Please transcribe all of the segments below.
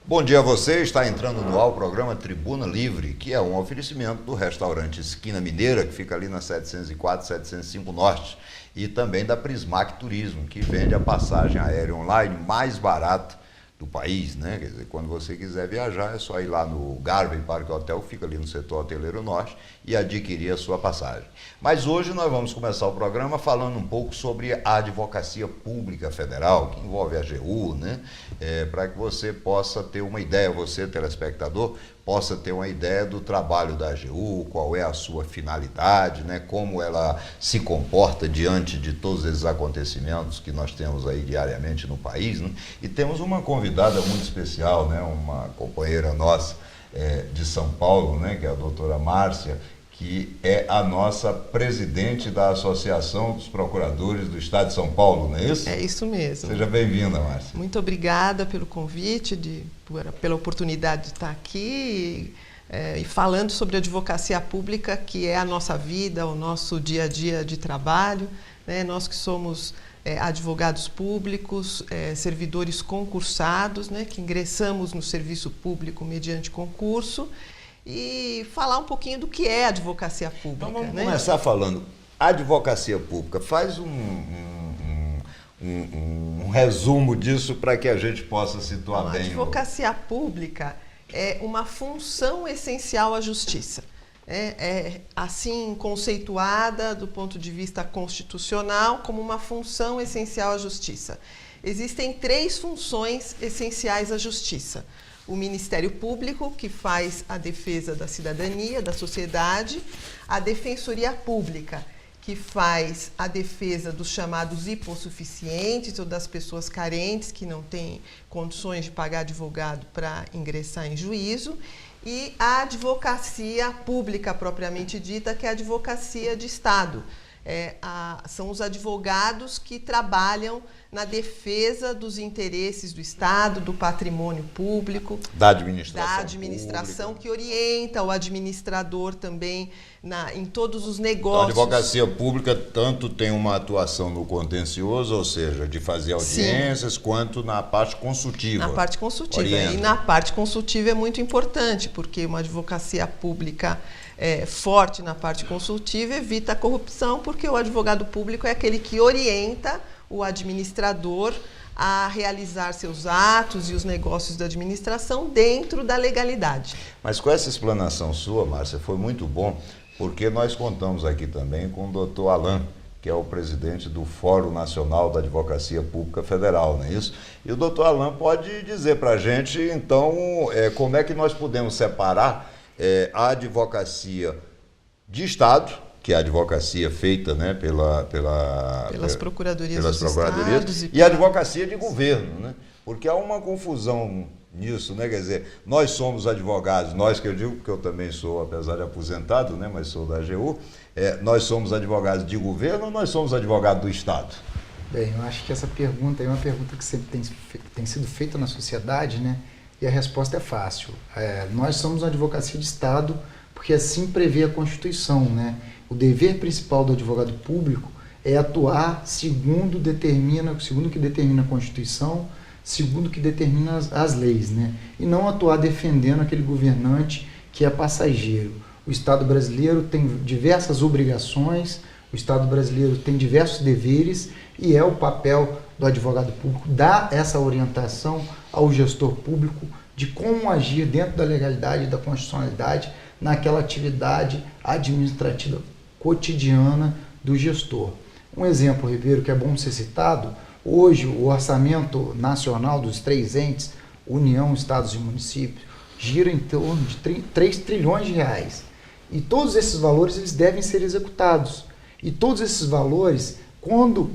Bom dia a você, está entrando no ar o programa Tribuna Livre, que é um oferecimento do restaurante Esquina Mineira, que fica ali na 704, 705 Norte, e também da Prismac Turismo, que vende a passagem aérea online mais barata do país, né? Quer dizer, quando você quiser viajar, é só ir lá no Garvey Park Hotel, que fica ali no setor hoteleiro norte, e adquirir a sua passagem. Mas hoje nós vamos começar o programa falando um pouco sobre a Advocacia Pública Federal, que envolve a AGU, né? Para que você possa ter uma ideia, você, telespectador, possa ter uma ideia do trabalho da AGU, qual é a sua finalidade, né? Como ela se comporta diante de todos esses acontecimentos que nós temos aí diariamente no país, né? E temos uma convidada muito especial, né? Uma companheira nossa de São Paulo, né? Que é a doutora Márcia, que é a nossa presidente da Associação dos Procuradores do Estado de São Paulo, não é isso? É isso mesmo. Seja bem-vinda, Márcia. Muito obrigada pelo convite, pela oportunidade de estar aqui e falando sobre a advocacia pública, que é a nossa vida, o nosso dia a dia de trabalho, né? Nós que somos advogados públicos, servidores concursados, né? Que ingressamos no serviço público mediante concurso, e falar um pouquinho do que é a advocacia pública. Então vamos né? começar falando. Advocacia pública, faz um resumo disso para que a gente possa situar bem. A advocacia pública é uma função essencial à justiça. É assim conceituada do ponto de vista constitucional como uma função essencial à justiça. Existem 3 funções essenciais à justiça. O Ministério Público, que faz a defesa da cidadania, da sociedade, a Defensoria Pública, que faz a defesa dos chamados hipossuficientes ou das pessoas carentes que não têm condições de pagar advogado para ingressar em juízo, e a Advocacia Pública propriamente dita, que é a Advocacia de Estado. São os advogados que trabalham na defesa dos interesses do Estado, do patrimônio público, da administração que orienta o administrador também em todos os negócios. Então, a advocacia pública tanto tem uma atuação no contencioso, ou seja, de fazer audiências, sim, quanto na parte consultiva. Na parte consultiva. Orienta. E na parte consultiva é muito importante, porque uma advocacia pública forte na parte consultiva evita a corrupção, porque o advogado público é aquele que orienta o administrador a realizar seus atos e os negócios da administração dentro da legalidade. Mas com essa explanação sua, Márcia, foi muito bom, porque nós contamos aqui também com o doutor Alain, que é o presidente do Fórum Nacional da Advocacia Pública Federal, não é isso? E o doutor Alain pode dizer para a gente, então, como é que nós podemos separar a advocacia de Estado, que é a advocacia feita, né, pelas procuradorias e a advocacia de governo, né? Porque há uma confusão nisso, né? Quer dizer, nós somos advogados, nós que eu digo, porque eu também sou, apesar de aposentado, né, mas sou da AGU, nós somos advogados de governo ou nós somos advogados do Estado? Bem, eu acho que essa pergunta é uma pergunta que sempre tem sido feita na sociedade, né? E a resposta é fácil. Nós somos uma advocacia de Estado, porque assim prevê a Constituição, né? O dever principal do advogado público é atuar segundo o que determina a Constituição, segundo o que determina as leis, né? E não atuar defendendo aquele governante que é passageiro. O Estado brasileiro tem diversas obrigações, o Estado brasileiro tem diversos deveres, e é o papel do advogado público dar essa orientação ao gestor público de como agir dentro da legalidade e da constitucionalidade naquela atividade administrativa cotidiana do gestor. Um exemplo, Ribeiro, que é bom ser citado: hoje o orçamento nacional dos 3 entes, União, Estados e Municípios, gira em torno de 3 trilhões de reais. E todos esses valores eles devem ser executados. E todos esses valores, quando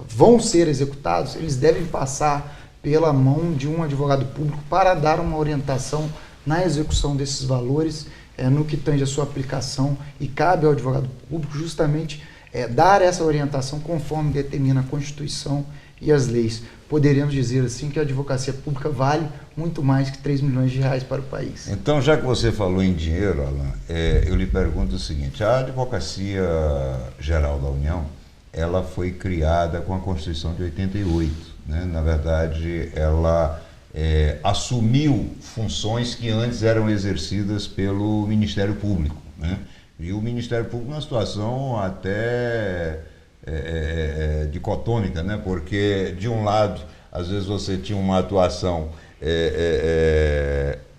vão ser executados, eles devem passar pela mão de um advogado público para dar uma orientação na execução desses valores, no que tange a sua aplicação, e cabe ao advogado público justamente dar essa orientação conforme determina a Constituição e as leis. Poderíamos dizer assim que a advocacia pública vale muito mais que 3 milhões de reais para o país. Então, já que você falou em dinheiro, Alain, eu lhe pergunto o seguinte: a Advocacia Geral da União, ela foi criada com a Constituição de 88, né? Na verdade, ela assumiu funções que antes eram exercidas pelo Ministério Público, né? E o Ministério Público numa situação até dicotômica, né? Porque, de um lado, às vezes você tinha uma atuação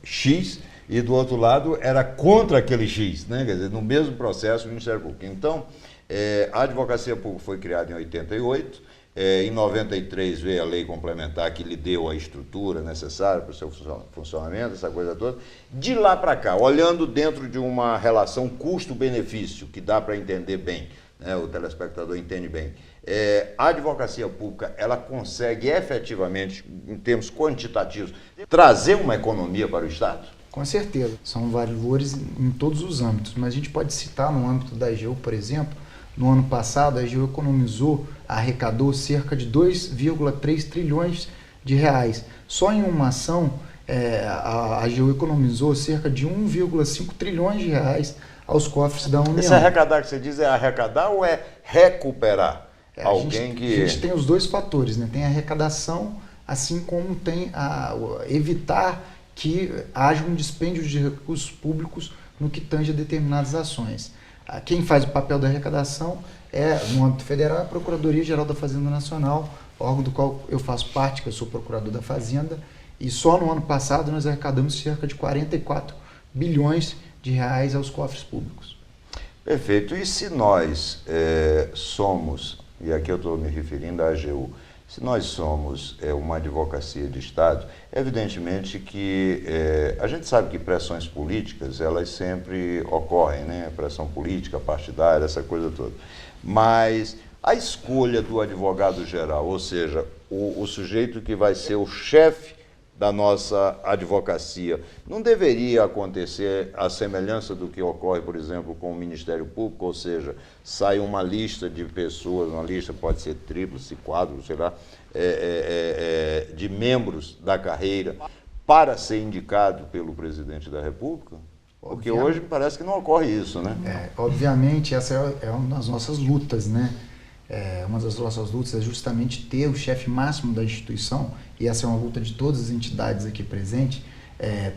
X, e do outro lado era contra aquele X, né? Quer dizer, no mesmo processo o Ministério Público. Então, a Advocacia Pública foi criada em 88, em 93 veio a lei complementar que lhe deu a estrutura necessária para o seu funcionamento, essa coisa toda. De lá para cá, olhando dentro de uma relação custo-benefício, que dá para entender bem, né? O telespectador entende bem, a Advocacia Pública, ela consegue efetivamente, em termos quantitativos, trazer uma economia para o Estado? Com certeza, são valores em todos os âmbitos, mas a gente pode citar no âmbito da AGU, por exemplo. No ano passado, a AGU arrecadou cerca de 2,3 trilhões de reais. Só em uma ação, a AGU economizou cerca de 1,5 trilhões de reais aos cofres da União. Esse arrecadar que você diz é arrecadar ou é recuperar? A gente tem os dois fatores, né? Tem a arrecadação, assim como tem evitar que haja um dispêndio de recursos públicos no que tange a determinadas ações. Quem faz o papel da arrecadação no âmbito federal, a Procuradoria-Geral da Fazenda Nacional, órgão do qual eu faço parte, que eu sou procurador da Fazenda, e só no ano passado nós arrecadamos cerca de 44 bilhões de reais aos cofres públicos. Perfeito. E se nós somos, e aqui eu estou me referindo à AGU, se nós somos uma advocacia de Estado, evidentemente que a gente sabe que pressões políticas, elas sempre ocorrem, né? Pressão política, partidária, essa coisa toda. Mas a escolha do advogado-geral, ou seja, o sujeito que vai ser o chefe da nossa advocacia, não deveria acontecer a semelhança do que ocorre, por exemplo, com o Ministério Público, ou seja, sai uma lista de pessoas, uma lista pode ser tríplice, quádruplo, sei lá, de membros da carreira para ser indicado pelo presidente da República? Porque hoje parece que não ocorre isso, né? Obviamente, essa é uma das nossas lutas, né? Uma das nossas lutas é justamente ter o chefe máximo da instituição, e essa é uma luta de todas as entidades aqui presentes,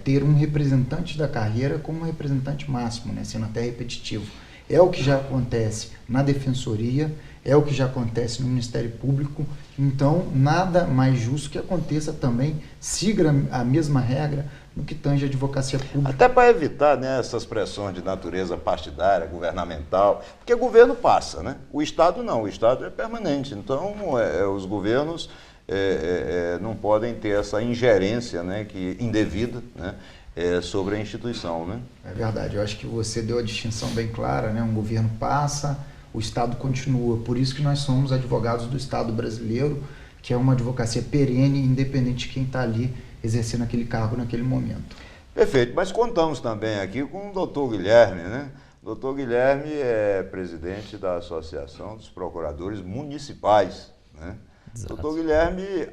ter um representante da carreira como um representante máximo, né? Sendo até repetitivo. É o que já acontece na Defensoria, é o que já acontece no Ministério Público, então nada mais justo que aconteça também, siga a mesma regra no que tange a advocacia pública. Até para evitar, né, essas pressões de natureza partidária, governamental, porque o governo passa, né? O Estado não, o Estado é permanente, então os governos não podem ter essa ingerência, né, indevida, né, sobre a instituição, né? É verdade, eu acho que você deu a distinção bem clara, né? Um governo passa, o Estado continua, por isso que nós somos advogados do Estado brasileiro, que é uma advocacia perene, independente de quem está ali exercendo aquele cargo naquele momento. Perfeito, mas contamos também aqui com o doutor Guilherme, né? O doutor Guilherme é presidente da Associação dos Procuradores Municipais, né? O doutor Guilherme,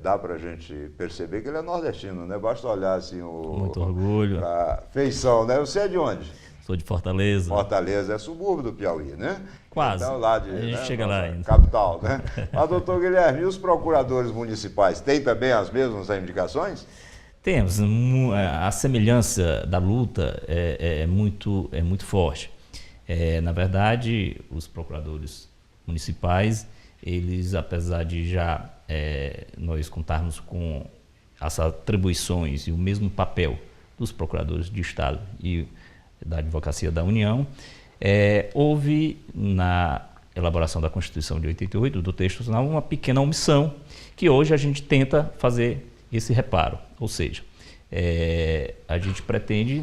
dá para a gente perceber que ele é nordestino, né? Basta olhar assim muito orgulho. A feição, né? Você é de onde? Sou de Fortaleza. Fortaleza é subúrbio do Piauí, né? Quase. Então, lá a gente chega lá ainda. Capital, né? Mas, doutor Guilherme, e os procuradores municipais têm também as mesmas reivindicações? Temos. A semelhança da luta é muito forte. Na verdade, os procuradores municipais, eles, apesar de já nós contarmos com as atribuições e o mesmo papel dos procuradores de Estado e da Advocacia da União, houve na elaboração da Constituição de 88, do texto constitucional, uma pequena omissão, que hoje a gente tenta fazer esse reparo. Ou seja, a gente pretende,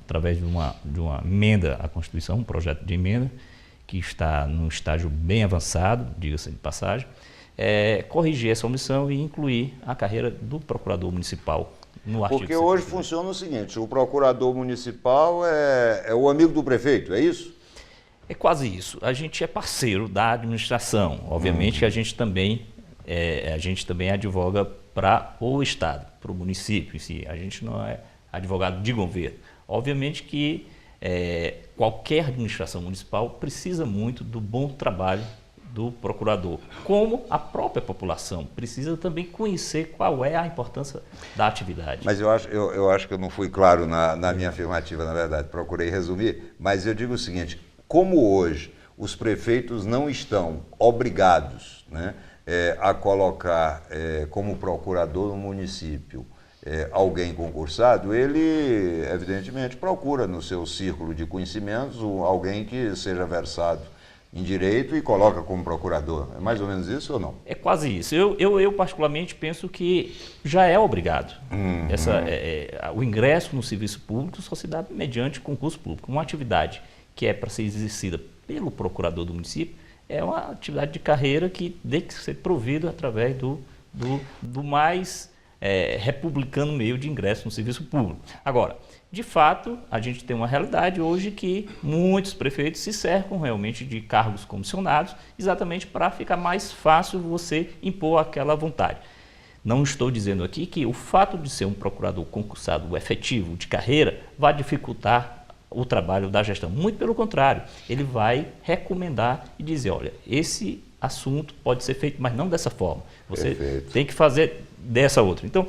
através de uma emenda à Constituição, um projeto de emenda, que está num estágio bem avançado, diga-se de passagem, corrigir essa omissão e incluir a carreira do procurador municipal no artigo. Porque hoje funciona o seguinte, o procurador municipal é o amigo do prefeito, é isso? É quase isso. A gente é parceiro da administração. Obviamente que a gente também advoga para o Estado, para o município em si. A gente não é advogado de governo. Obviamente que qualquer administração municipal precisa muito do bom trabalho do procurador, como a própria população precisa também conhecer qual é a importância da atividade. Mas eu acho que eu não fui claro na minha afirmativa, na verdade, procurei resumir, mas eu digo o seguinte, como hoje os prefeitos não estão obrigados, né, a colocar como procurador no município alguém concursado, ele evidentemente procura no seu círculo de conhecimentos alguém que seja versado em direito e coloca como procurador. É mais ou menos isso ou não? É quase isso. Eu particularmente penso que já é obrigado. O ingresso no serviço público só se dá mediante concurso público. Uma atividade que é para ser exercida pelo procurador do município é uma atividade de carreira que tem que ser provida através do mais republicano meio de ingresso no serviço público. Agora, de fato, a gente tem uma realidade hoje que muitos prefeitos se cercam realmente de cargos comissionados, exatamente para ficar mais fácil você impor aquela vontade. Não estou dizendo aqui que o fato de ser um procurador concursado efetivo de carreira vai dificultar o trabalho da gestão. Muito pelo contrário, ele vai recomendar e dizer, olha, esse assunto pode ser feito, mas não dessa forma. Você tem que fazer dessa outra. Então,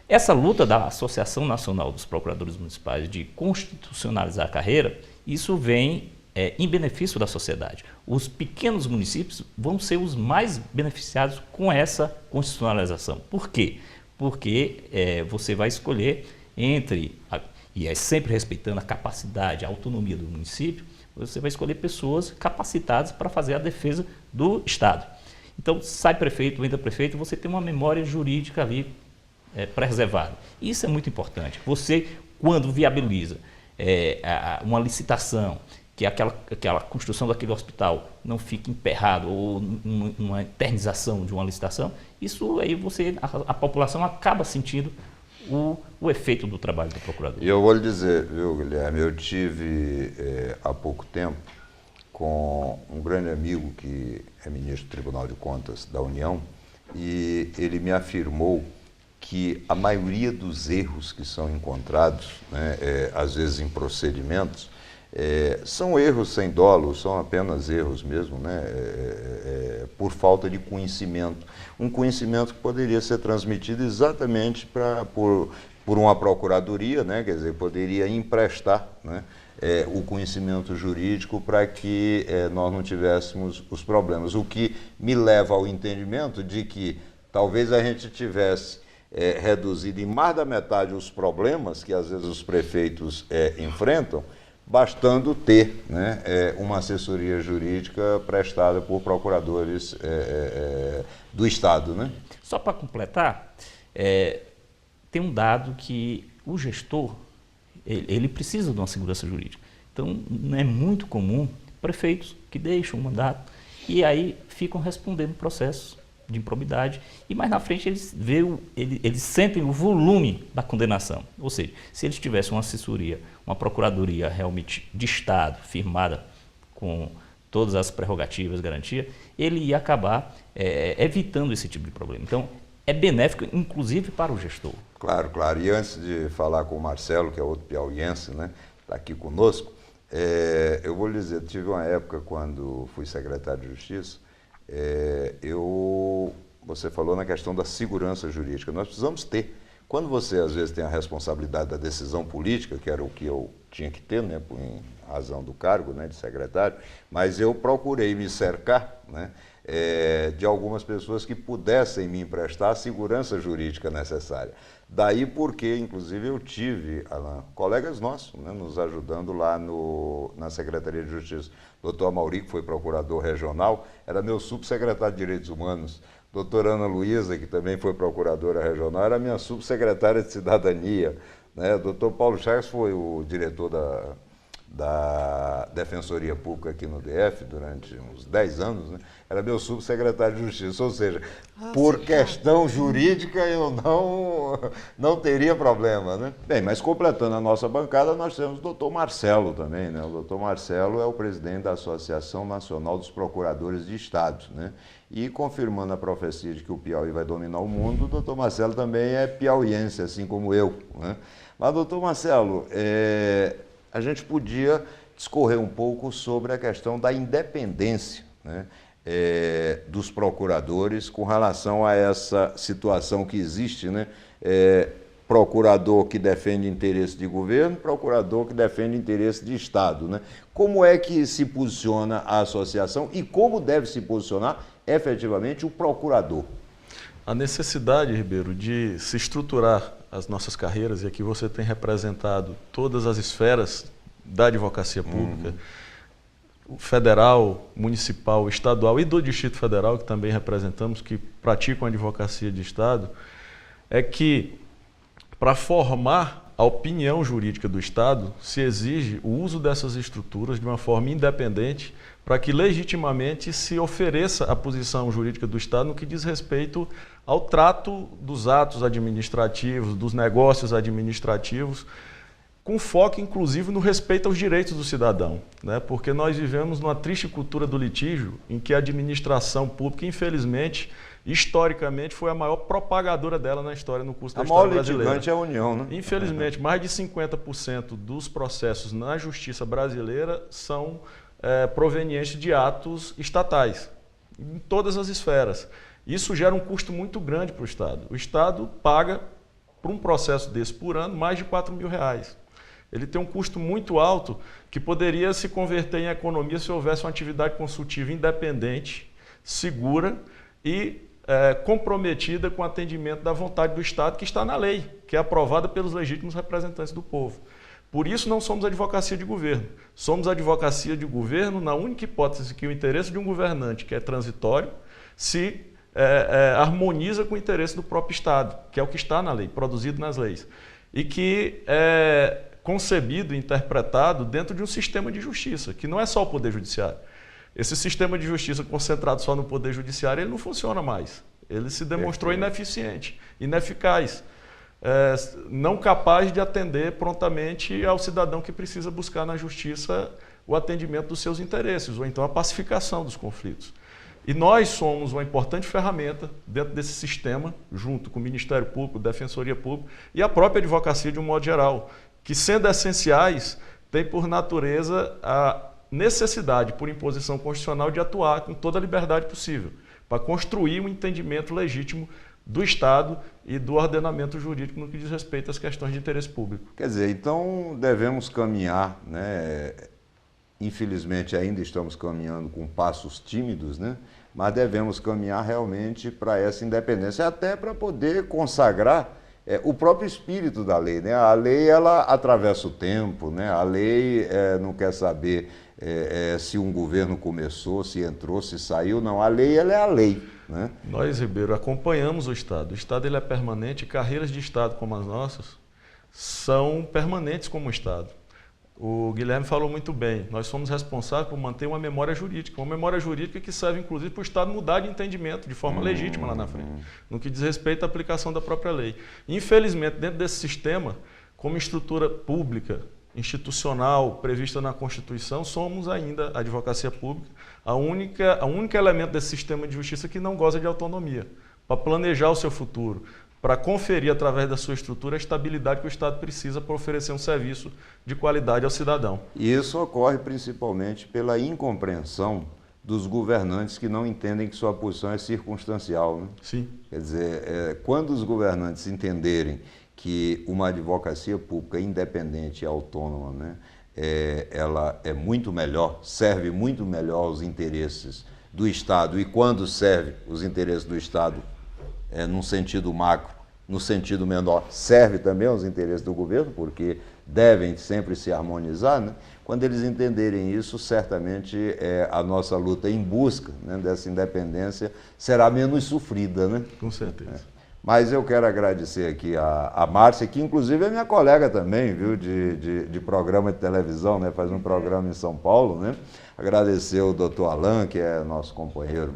essa luta da Associação Nacional dos Procuradores Municipais de constitucionalizar a carreira, isso vem em benefício da sociedade. Os pequenos municípios vão ser os mais beneficiados com essa constitucionalização. Por quê? Porque você vai escolher e é sempre respeitando a capacidade, a autonomia do município, você vai escolher pessoas capacitadas para fazer a defesa do Estado. Então, sai prefeito, entra prefeito, você tem uma memória jurídica ali preservada. Isso é muito importante. Você, quando viabiliza uma licitação, que aquela construção daquele hospital não fique emperrado ou uma eternização de uma licitação, isso aí a população acaba sentindo o efeito do trabalho do procurador. E eu vou lhe dizer, viu, Guilherme, eu tive há pouco tempo com um grande amigo que é ministro do Tribunal de Contas da União e ele me afirmou que a maioria dos erros que são encontrados, né, às vezes em procedimentos, são erros sem dolo, são apenas erros mesmo, né, por falta de conhecimento. Um conhecimento que poderia ser transmitido exatamente por uma procuradoria, né, quer dizer, poderia emprestar, né, o conhecimento jurídico para que nós não tivéssemos os problemas. O que me leva ao entendimento de que talvez a gente tivesse reduzido em mais da metade os problemas que às vezes os prefeitos enfrentam, bastando ter, né, uma assessoria jurídica prestada por procuradores do Estado, né? Só para completar, tem um dado que o gestor ele precisa de uma segurança jurídica. Então, não é muito comum prefeitos que deixam o mandato e aí ficam respondendo processos de improbidade e mais na frente eles sentem o volume da condenação. Ou seja, se eles tivessem uma assessoria, uma procuradoria realmente de Estado, firmada com todas as prerrogativas, garantia, ele ia acabar evitando esse tipo de problema. Então, é benéfico, inclusive, para o gestor. Claro, claro. E antes de falar com o Marcelo, que é outro piauiense, né, está aqui conosco, eu vou lhe dizer, tive uma época quando fui secretário de Justiça, você falou na questão da segurança jurídica. Nós precisamos ter. Quando você, às vezes, tem a responsabilidade da decisão política, que era o que eu tinha que ter, né, em razão do cargo, né, de secretário, mas eu procurei me cercar, né, de algumas pessoas que pudessem me emprestar a segurança jurídica necessária. Daí porque, inclusive, eu tive colegas nossos, né, nos ajudando lá na Secretaria de Justiça. Doutor Amauri, que foi procurador regional, era meu subsecretário de Direitos Humanos. Doutora Ana Luísa, que também foi procuradora regional, era minha subsecretária de Cidadania. Né? Doutor Paulo Chagas foi o diretor da Defensoria Pública aqui no DF durante uns 10 anos, né? Era meu subsecretário de Justiça, ou seja, por questão jurídica eu não teria problema, né? Bem, mas completando a nossa bancada, nós temos o doutor Marcelo também, né? O doutor Marcelo é o presidente da Associação Nacional dos Procuradores de Estado, né? E confirmando a profecia de que o Piauí vai dominar o mundo, o doutor Marcelo também é piauiense, assim como eu, né? Mas, doutor Marcelo, a gente podia discorrer um pouco sobre a questão da independência, né, dos procuradores com relação a essa situação que existe, né? Procurador que defende interesse de governo, procurador que defende interesse de Estado, né? Como é que se posiciona a associação e como deve se posicionar efetivamente o procurador? A necessidade, Ribeiro, de se estruturar as nossas carreiras, e aqui você tem representado todas as esferas da advocacia pública, federal, municipal, estadual e do Distrito Federal, que também representamos, que praticam a advocacia de Estado, é que para formar a opinião jurídica do Estado, se exige o uso dessas estruturas de uma forma independente para que legitimamente se ofereça a posição jurídica do Estado no que diz respeito ao trato dos atos administrativos, dos negócios administrativos, com foco, inclusive, no respeito aos direitos do cidadão, né? Porque nós vivemos numa triste cultura do litígio em que a administração pública, infelizmente, historicamente, foi a maior propagadora dela na história, no curso da história brasileira. A maior litigante é a União, né? Infelizmente, mais de 50% dos processos na justiça brasileira são provenientes de atos estatais, em todas as esferas. Isso gera um custo muito grande para o Estado. O Estado paga, por um processo desse por ano, mais de R$4 mil. Ele tem um custo muito alto que poderia se converter em economia se houvesse uma atividade consultiva independente, segura e comprometida com o atendimento da vontade do Estado, que está na lei, que é aprovada pelos legítimos representantes do povo. Por isso não somos advocacia de governo. Somos advocacia de governo na única hipótese que o interesse de um governante, que é transitório, se harmoniza com o interesse do próprio Estado, que é o que está na lei, produzido nas leis, e que é concebido e interpretado dentro de um sistema de justiça, que não é só o Poder Judiciário. Esse sistema de justiça concentrado só no Poder Judiciário, ele não funciona mais. Ele se demonstrou ineficiente, ineficaz, não capaz de atender prontamente ao cidadão que precisa buscar na justiça o atendimento dos seus interesses, ou então a pacificação dos conflitos. E nós somos uma importante ferramenta dentro desse sistema, junto com o Ministério Público, Defensoria Pública e a própria advocacia de um modo geral, que, sendo essenciais, tem por natureza a necessidade, por imposição constitucional, de atuar com toda a liberdade possível, para construir um entendimento legítimo do Estado e do ordenamento jurídico no que diz respeito às questões de interesse público. Quer dizer, então devemos caminhar, né? Infelizmente ainda estamos caminhando com passos tímidos, né? Mas devemos caminhar realmente para essa independência, até para poder consagrar o próprio espírito da lei, né? A lei, ela atravessa o tempo, né? A lei não quer saber se um governo começou, se entrou, se saiu, não. A lei, ela é a lei, né? Nós, Ribeiro, acompanhamos o Estado. O Estado, ele é permanente, carreiras de Estado como as nossas são permanentes como o Estado. O Guilherme falou muito bem, nós somos responsáveis por manter uma memória jurídica que serve, inclusive, para o Estado mudar de entendimento de forma legítima lá na frente, no que diz respeito à aplicação da própria lei. Infelizmente, dentro desse sistema, como estrutura pública, institucional, prevista na Constituição, somos ainda a advocacia pública, a única elemento desse sistema de justiça que não goza de autonomia, para planejar o seu futuro, para conferir, através da sua estrutura, a estabilidade que o Estado precisa para oferecer um serviço de qualidade ao cidadão. E isso ocorre principalmente pela incompreensão dos governantes que não entendem que sua posição é circunstancial, né? Sim. Quer dizer, quando os governantes entenderem que uma advocacia pública independente e autônoma, né, ela é muito melhor, serve muito melhor aos interesses do Estado, e quando serve os interesses do Estado num sentido macro, no sentido menor, serve também aos interesses do governo, porque devem sempre se harmonizar, né? Quando eles entenderem isso, certamente a nossa luta em busca, né, dessa independência será menos sofrida, né? Com certeza. Mas eu quero agradecer aqui a Márcia, que inclusive é minha colega também, viu, de programa de televisão, né? Faz um programa em São Paulo, né? Agradecer o doutor Alain, que é nosso companheiro,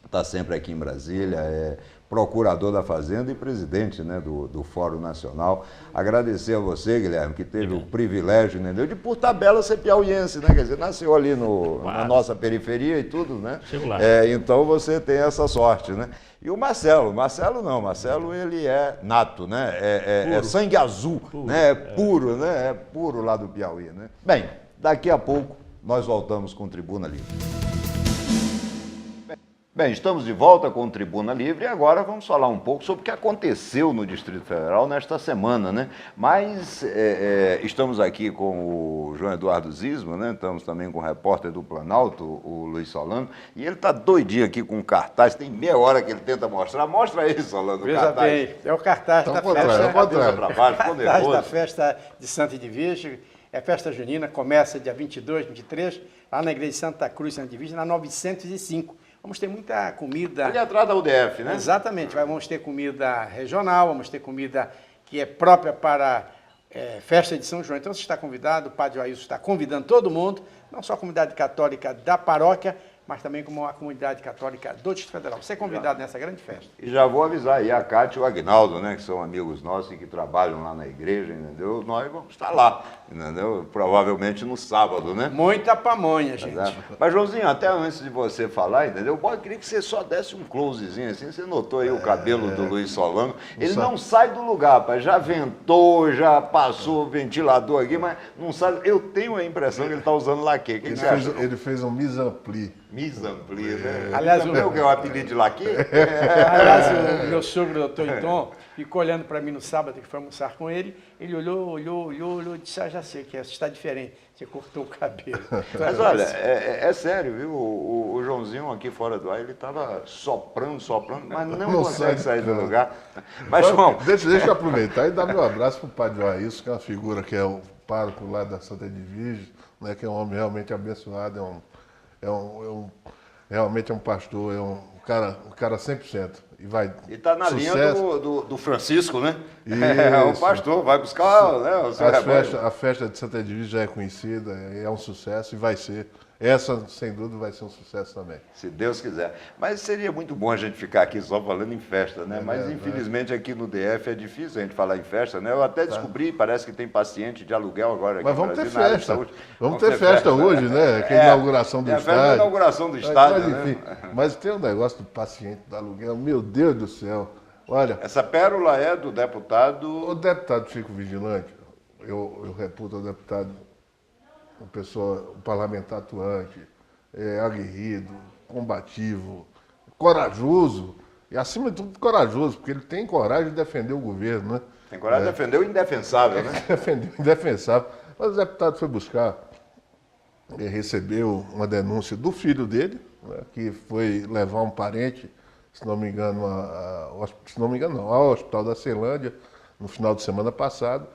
está sempre aqui em Brasília, é procurador da Fazenda e presidente, né, do Fórum Nacional. Agradecer a você, Guilherme, que teve o privilégio, né, de por tabela ser piauiense, né? Quer dizer, nasceu ali na nossa periferia e tudo, né? Chego lá. Então você tem essa sorte, né? E o Marcelo ele é nato, né? É sangue azul, né? Puro, né? É puro lá do Piauí, né? Bem, daqui a pouco nós voltamos com Tribuna Livre. Bem, estamos de volta com o Tribuna Livre e agora vamos falar um pouco sobre o que aconteceu no Distrito Federal nesta semana, né? Mas estamos aqui com o João Eduardo Zisma, né? Estamos também com o repórter do Planalto, o Luiz Solano, e ele está doidinho aqui com o cartaz, tem meia hora que ele tenta mostrar. Mostra aí, Solano, o Veja cartaz. bem, é o cartaz da festa. Cabeça para baixo, ficou Cartaz da nervoso. festa de Santa Edvige. É festa junina, começa dia 22, 23, lá na igreja de Santa Cruz, Santa Edvige, na 905. Vamos ter muita comida. Ali atrás da UDF, né? Exatamente, vamos ter comida regional, vamos ter comida que é própria para festa de São João. Então você está convidado, o Padre Ailson está convidando todo mundo, não só a comunidade católica da paróquia, mas também como a comunidade católica do Distrito Federal. Você é convidado nessa grande festa. E já vou avisar aí a Cátia e o Agnaldo, né, que são amigos nossos e que trabalham lá na igreja, entendeu? Nós vamos estar lá, entendeu? Provavelmente no sábado, né? Muita pamonha, gente. Mas, Joãozinho, até antes de você falar, entendeu? Eu queria que você só desse um closezinho assim. Você notou aí o cabelo do Luiz Solano. Ele não sai do lugar, rapaz. Já ventou, já passou o ventilador aqui, mas não sai. Eu tenho a impressão que ele está usando laque. O que você acha? Ele fez um mise-en-plie. Mise-en-plie, né? Aliás, o que é o apelido de laque? Aliás, o meu sogro, o doutor Iton, ficou olhando para mim no sábado, que foi almoçar com ele. Ele olhou e disse, já sei que você está diferente. Você cortou o cabelo. Mas olha, é sério, viu? O Joãozinho aqui fora do ar, ele estava soprando, mas não consegue sair do lugar. Mas, João... Deixa eu aproveitar e dar meu abraço para o Padre Ailson, que é uma figura que é o pároco lá da Santa Edvige, né, que é um homem realmente abençoado, realmente é um pastor, é um cara 100%. E está na sucesso. linha do Francisco, né? Isso. É o pastor, vai buscar, né, o seu rebanho. A festa de Santa Edvige já é conhecida, é um sucesso e vai ser. Essa, sem dúvida, vai ser um sucesso também. Se Deus quiser. Mas seria muito bom a gente ficar aqui só falando em festa, né? Mas, infelizmente, aqui no DF é difícil a gente falar em festa, né? Eu até descobri, parece que tem paciente de aluguel agora aqui. Mas vamos ter Brasil, na área de festa. saúde. Vamos ter festa hoje, né? Que é a inauguração do é a estádio. festa da inauguração do estádio, mas, né? enfim, mas tem um negócio do paciente do aluguel, meu Deus do céu. Olha, Essa pérola é do deputado... o deputado Chico Vigilante, eu reputo o deputado, um parlamentar atuante, aguerrido, combativo, corajoso, e acima de tudo corajoso, porque ele tem coragem de defender o governo, né? Tem coragem de defender o indefensável, né? Defendeu o indefensável. Mas o deputado foi buscar, recebeu uma denúncia do filho dele, né, que foi levar um parente, se não me engano, ao Hospital da Ceilândia, no final de semana passado,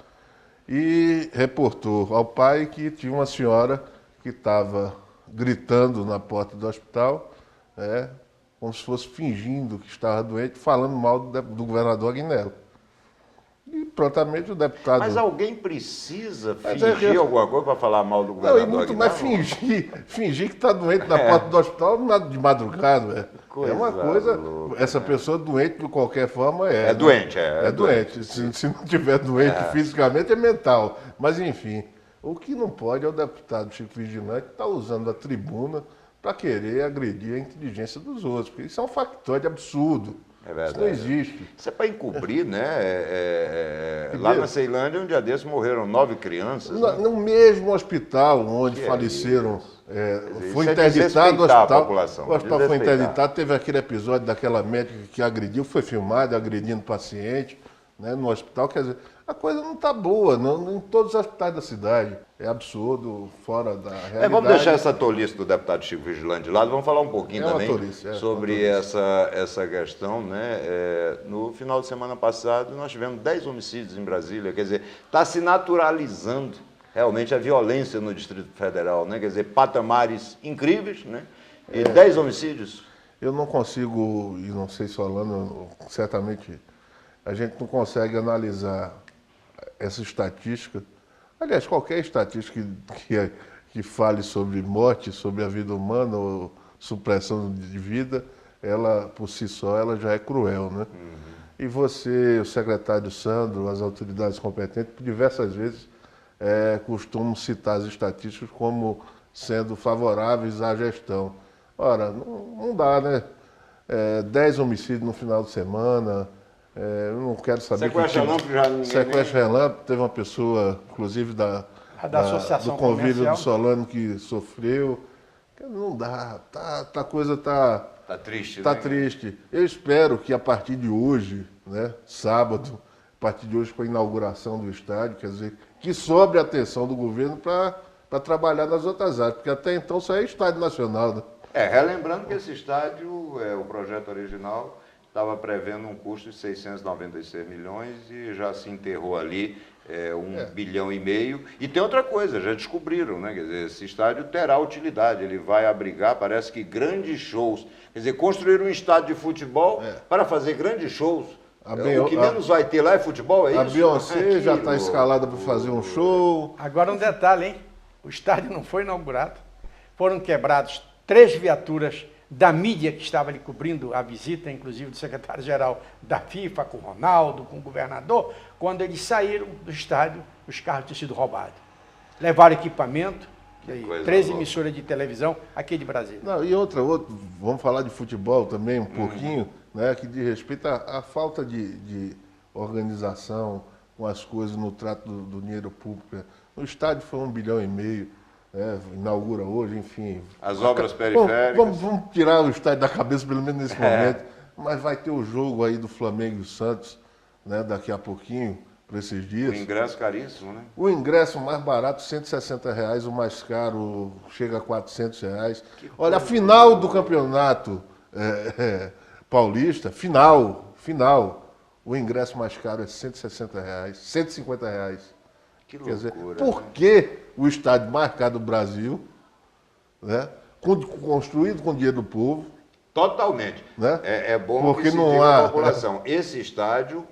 e reportou ao pai que tinha uma senhora que estava gritando na porta do hospital, como se fosse fingindo que estava doente, falando mal do governador Agnello. E prontamente o deputado... Mas alguém precisa Mas fingir alguma coisa para falar mal do Não, governador e muito Aguinaldo? mais fingir que está doente na porta do hospital de madrugada. É uma coisa. louca, essa pessoa doente, de qualquer forma, é. É né? doente, É doente. Se não tiver doente fisicamente, é mental. Mas, enfim, o que não pode é o deputado Chico Vigilante estar usando a tribuna para querer agredir a inteligência dos outros. Porque isso é um factoide absurdo. É verdade. Isso não existe. Isso é para encobrir, né? Lá na Ceilândia, um dia desses, morreram 9 crianças. Né? No mesmo hospital onde Que faleceram, isso foi é interditado o desrespeitar a hospital. população, O hospital foi desrespeitar. interditado, teve aquele episódio daquela médica que agrediu, foi filmado agredindo o paciente, né, no hospital. Quer dizer, a coisa não está boa, não, em todos os hospitais da cidade. É absurdo, fora da realidade. Vamos deixar essa tolice do deputado Chico Vigilante de lado, vamos falar um pouquinho É uma também tolice, sobre essa questão. Né? No final de semana passado, nós tivemos 10 homicídios em Brasília, quer dizer, está se naturalizando realmente a violência no Distrito Federal, né? Quer dizer, patamares incríveis, né? E 10 homicídios. Eu não consigo, e não sei se falando, certamente a gente não consegue analisar essa estatística. Aliás, qualquer estatística que fale sobre morte, sobre a vida humana ou supressão de vida, ela, por si só, ela já é cruel, né? E você, o secretário Sandro, as autoridades competentes, por diversas vezes, costumam citar as estatísticas como sendo favoráveis à gestão. Ora, não dá, né? 10 homicídios no final de semana, eu não quero saber... Sequestro relâmpago já ninguém... Sequestro relâmpago, teve uma pessoa, inclusive Associação do convívio Comercial. do Solano, que sofreu. Não dá, a coisa tá triste, tá né? triste. Eu espero que a partir de hoje, né, sábado, a partir de hoje com a inauguração do estádio, quer dizer, que sobre a atenção do governo para trabalhar nas outras áreas, porque até então só é estádio nacional, né? Relembrando que esse estádio, o projeto original, estava prevendo um custo de 696 milhões e já se enterrou ali 1,5 bilhão. E tem outra coisa, já descobriram, né? Quer dizer, esse estádio terá utilidade, ele vai abrigar, parece que grandes shows. Quer dizer, construir um estádio de futebol para fazer grandes shows. O que menos vai ter lá é futebol, é isso? A Beyoncé já está escalada para fazer um show. Agora um detalhe, hein? O estádio não foi inaugurado. Foram quebrados 3 viaturas da mídia que estava ali cobrindo a visita, inclusive do secretário-geral da FIFA, com o Ronaldo, com o governador. Quando eles saíram do estádio, os carros tinham sido roubados. Levaram equipamento, 13 emissoras de televisão aqui de Brasília. Não, e outra, vamos falar de futebol também um pouquinho, né, que diz respeito à falta de organização com as coisas no trato do dinheiro público. O estádio foi 1,5 bilhão, inaugura hoje, enfim. As obras periféricas. Vamos tirar o estádio da cabeça, pelo menos nesse momento, mas vai ter o jogo aí do Flamengo e Santos, né, daqui a pouquinho, por esses dias. O ingresso caríssimo, né? O ingresso mais barato, R$160, o mais caro chega a R$400. Olha, a final do campeonato paulista, final, o ingresso mais caro é R$160, R$150. Que Quer dizer, loucura. por que o estádio mais caro do Brasil, né, construído com dinheiro do povo... Totalmente. Né? É bom porque que se não diga há à população. Esse estádio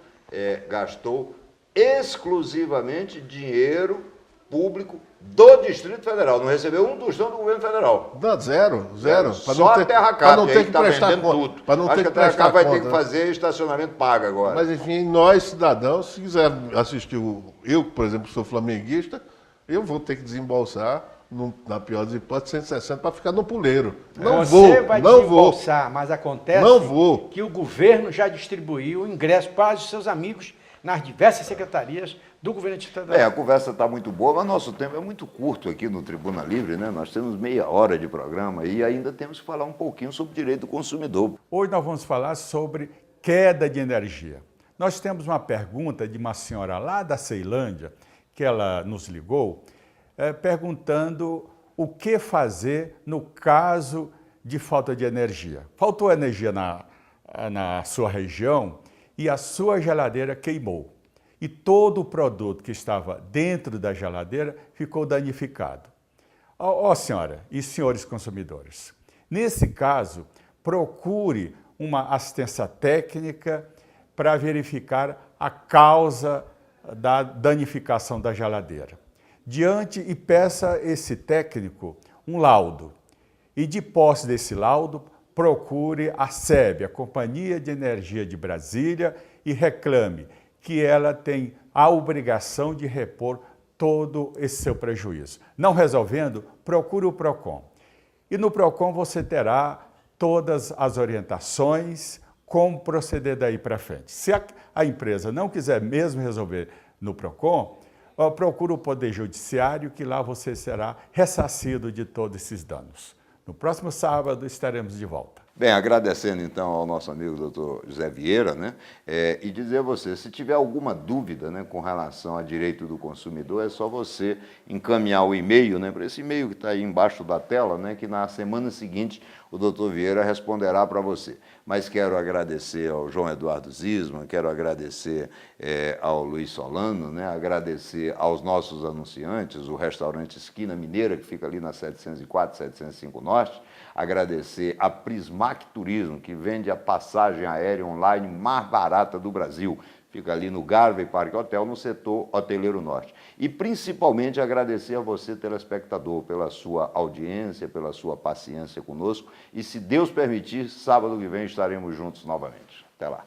gastou exclusivamente dinheiro público do Distrito Federal. Não recebeu um tostão do governo federal. Não, zero. Só a Terra para não Cap, ter aí que tá prestar vendendo conta. tudo. Para não Acho ter que que a Terra prestar Cap vai conta, ter que né? fazer estacionamento pago agora. Mas enfim, nós cidadãos, se quiser assistir, eu, por exemplo, sou flamenguista, eu vou ter que desembolsar, na pior das hipóteses, 160 para ficar no puleiro. Você vai desembolsar, mas acontece que o governo já distribuiu o ingresso para os seus amigos nas diversas secretarias do governo de Federal. A conversa está muito boa, mas nosso tempo é muito curto aqui no Tribuna Livre, né? Nós temos meia hora de programa e ainda temos que falar um pouquinho sobre o direito do consumidor. Hoje nós vamos falar sobre queda de energia. Nós temos uma pergunta de uma senhora lá da Ceilândia, que ela nos ligou, perguntando o que fazer no caso de falta de energia. Faltou energia na sua região e a sua geladeira queimou. E todo o produto que estava dentro da geladeira ficou danificado. Senhora e senhores consumidores, nesse caso, procure uma assistência técnica para verificar a causa da danificação da geladeira. E peça esse técnico um laudo. E de posse desse laudo, procure a SEB, a Companhia de Energia de Brasília, e reclame que ela tem a obrigação de repor todo esse seu prejuízo. Não resolvendo, procure o PROCON. E no PROCON você terá todas as orientações, como proceder daí para frente. Se a empresa não quiser mesmo resolver no PROCON, procure o Poder Judiciário, que lá você será ressarcido de todos esses danos. No próximo sábado estaremos de volta. Bem, agradecendo então ao nosso amigo doutor José Vieira, né? E dizer a você, se tiver alguma dúvida, né, com relação a direito do consumidor, é só você encaminhar o e-mail, né, para esse e-mail que está aí embaixo da tela, né, que na semana seguinte o doutor Vieira responderá para você. Mas quero agradecer ao João Eduardo Zisman, quero agradecer ao Luiz Solano, né, agradecer aos nossos anunciantes, o restaurante Esquina Mineira, que fica ali na 704, 705 Norte, agradecer a Prismac Turismo, que vende a passagem aérea online mais barata do Brasil. Fica ali no Garvey Parque Hotel, no setor Hoteleiro Norte. E principalmente agradecer a você, telespectador, pela sua audiência, pela sua paciência conosco. E se Deus permitir, sábado que vem estaremos juntos novamente. Até lá.